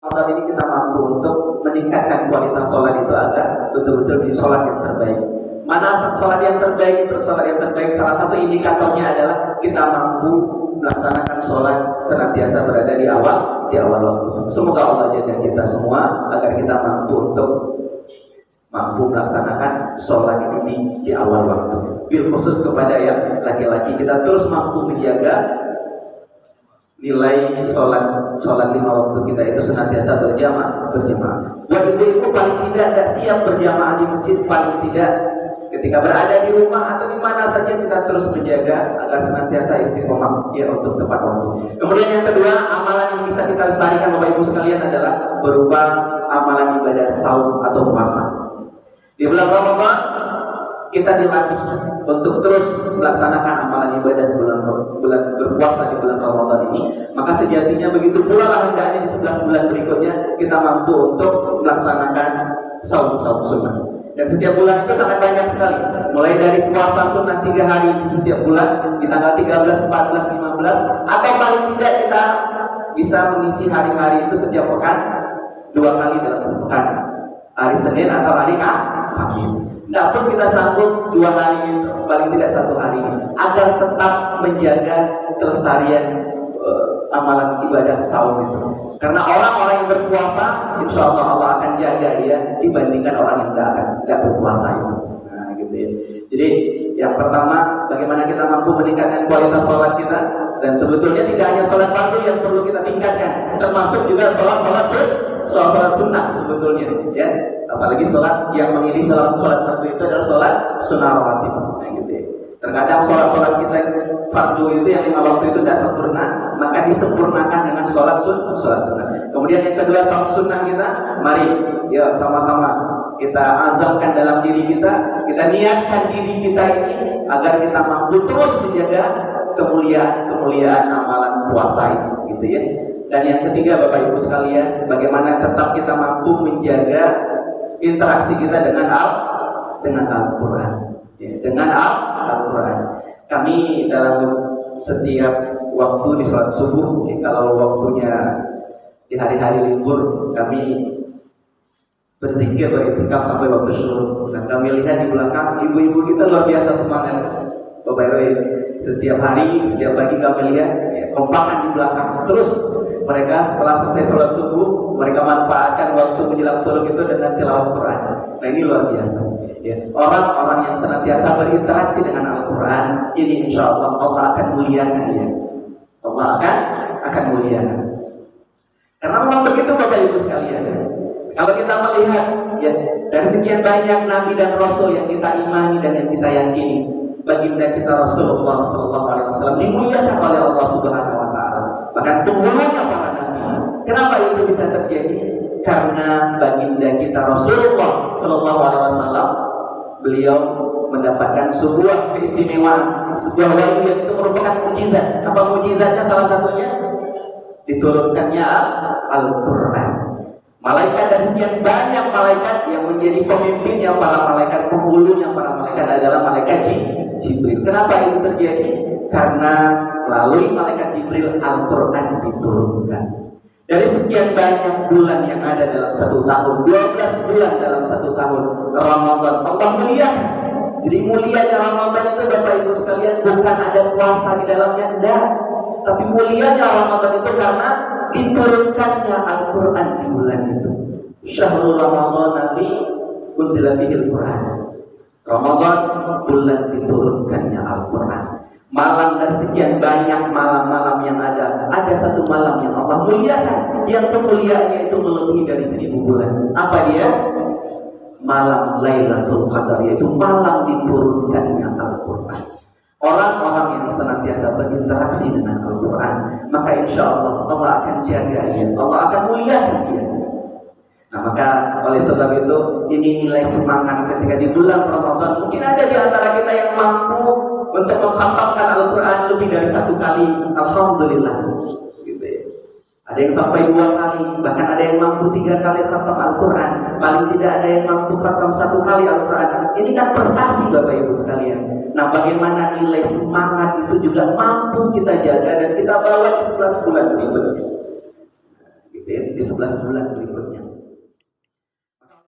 Ramadan ini kita mampu untuk meningkatkan kualitas sholat itu agar betul-betul di sholat yang terbaik. Mana sholat yang terbaik itu? Sholat yang terbaik salah satu indikatornya adalah kita mampu melaksanakan sholat senantiasa berada di awal waktu. Semoga Allah jaga kita semua agar kita mampu melaksanakan sholat ini di awal waktu. Bil khusus kepada yang laki-laki, kita terus mampu menjaga nilai sholat 5 waktu kita itu senantiasa berjamaah. Buat ibu-ibu paling tidak siap berjamaah di masjid, paling tidak ketika berada di rumah atau di mana saja kita terus menjaga agar senantiasa istiqomah ya untuk tepat waktu. Kemudian yang kedua, amalan yang bisa kita lestarikan Bapak Ibu sekalian adalah berupa amalan ibadah saum atau puasa. Di bulan Ramadan kita dilatih untuk terus melaksanakan amalan ibadah bulan berpuasa di bulan Ramadan ini. Maka sejatinya begitu pula lah hendaknya di 11 bulan berikutnya kita mampu untuk melaksanakan saum sunnah. Dan setiap bulan itu sangat banyak sekali. Mulai dari puasa sunnah 3 hari di setiap bulan, di tanggal 13, 14, 15, atau paling tidak kita bisa mengisi hari-hari itu setiap pekan 2 kali dalam sepekan. Hari Senin atau hari Kamis. Tidak pun kita sanggup 2 hari itu, paling tidak 1 hari ini, agar tetap menjaga kelestarian amalan ibadah saum itu. Karena orang-orang yang berpuasa, insya Allah akan jaga dia dibandingkan orang yang tidak berpuasa itu. Nah, gitu ya. Jadi yang pertama, bagaimana kita mampu meningkatkan kualitas sholat kita. Dan sebetulnya tidak hanya sholat fardu yang perlu kita tingkatkan, termasuk juga sholat sunnah sebetulnya, ya. Apalagi sholat yang mengiringi sholat fardu itu adalah sholat sunnah rawatib. Nah, gitu ya. Terkadang sholat kita fardu itu yang 5 waktu itu tidak sempurna, maka disempurnakan dengan sholat sunnah. Kemudian yang kedua, sholat sunnah kita, mari ya sama-sama kita azamkan dalam diri kita niatkan diri kita ini agar kita mampu terus menjaga kemuliaan amalan puasa itu, gitu ya. Dan yang ketiga Bapak Ibu sekalian, bagaimana tetap kita mampu menjaga interaksi kita dengan Al-Quran, ya, dengan Al-Quran. Kami dalam setiap waktu di sholat subuh, ya, kalau waktunya di hari-hari libur, kami berzikir beriktikaf sampai waktu syuruk. Dan kami lihat di belakang ibu-ibu kita luar biasa semangat. Bapak Ibu, setiap hari, setiap pagi kami lihat ya, kompakan di belakang. Terus mereka setelah selesai sholat subuh, mereka manfaatkan waktu menjelang syuruk itu dengan tilawah Quran. Nah, ini luar biasa. Ya, orang-orang yang senantiasa berinteraksi dengan Al-Quran, ini insya Allah akan muliakan dia. Allah akan muliakan. Karena memang begitu Bapak Ibu sekalian. Kalau kita melihat ya, dari sekian banyak Nabi dan Rasul yang kita imani dan yang kita yakini, baginda kita Rasulullah SAW dimuliakan oleh Allah Subhanahu Wa Taala. Bahkan penghulunya para Nabi. Kenapa itu bisa terjadi? Karena baginda kita Rasulullah SAW, beliau mendapatkan sebuah keistimewaan, sebuah wahyu yang itu merupakan mukjizat. Apa mukjizatnya? Salah satunya diturunkannya Al-Quran. Malaikat dan sekian banyak malaikat yang menjadi pemimpinnya para malaikat, penghulunya para malaikat adalah malaikat Jibril. Kenapa itu terjadi? Karena melalui malaikat Jibril Al-Quran diturunkan. Dari sekian banyak bulan yang ada dalam 1 tahun, 12 bulan dalam 1 tahun Ramadan, Allah muliakan. Jadi mulianya Ramadan itu Bapak Ibu sekalian bukan ada puasa di dalamnya, enggak. Tapi mulianya Ramadan itu karena diturunkannya Al-Quran di bulan itu. Syahrul Ramadan fi unzila fihil Quran. Ramadan bulan diturunkannya Al-Quran. Malam dari sekian banyak malam-malam yang ada 1 malam yang Allah muliakan, yang kemuliaannya itu melebihi dari 1000 bulan. Apa dia? Malam Lailatul Qadar, yaitu malam diturunkannya Al-Quran. Orang-orang yang senantiasa berinteraksi dengan Al-Quran, maka insya Allah Allah akan jaga dia, Allah akan muliakan dia. Nah, maka oleh sebab itu ini nilai semangat ketika di bulan Ramadan. Mungkin ada di antara kita yang mampu untuk mengkhatamkan Al-Quran lebih dari 1 kali, alhamdulillah, gitu ya. Ada yang sampai 2 kali, bahkan ada yang mampu 3 kali khatam Al-Quran. Paling tidak ada yang mampu khatam 1 kali Al-Quran. Ini kan prestasi Bapak Ibu sekalian. Nah, bagaimana nilai semangat itu juga mampu kita jaga dan kita bawa di 11 bulan berikutnya. Gitu ya. di 11 bulan berikutnya.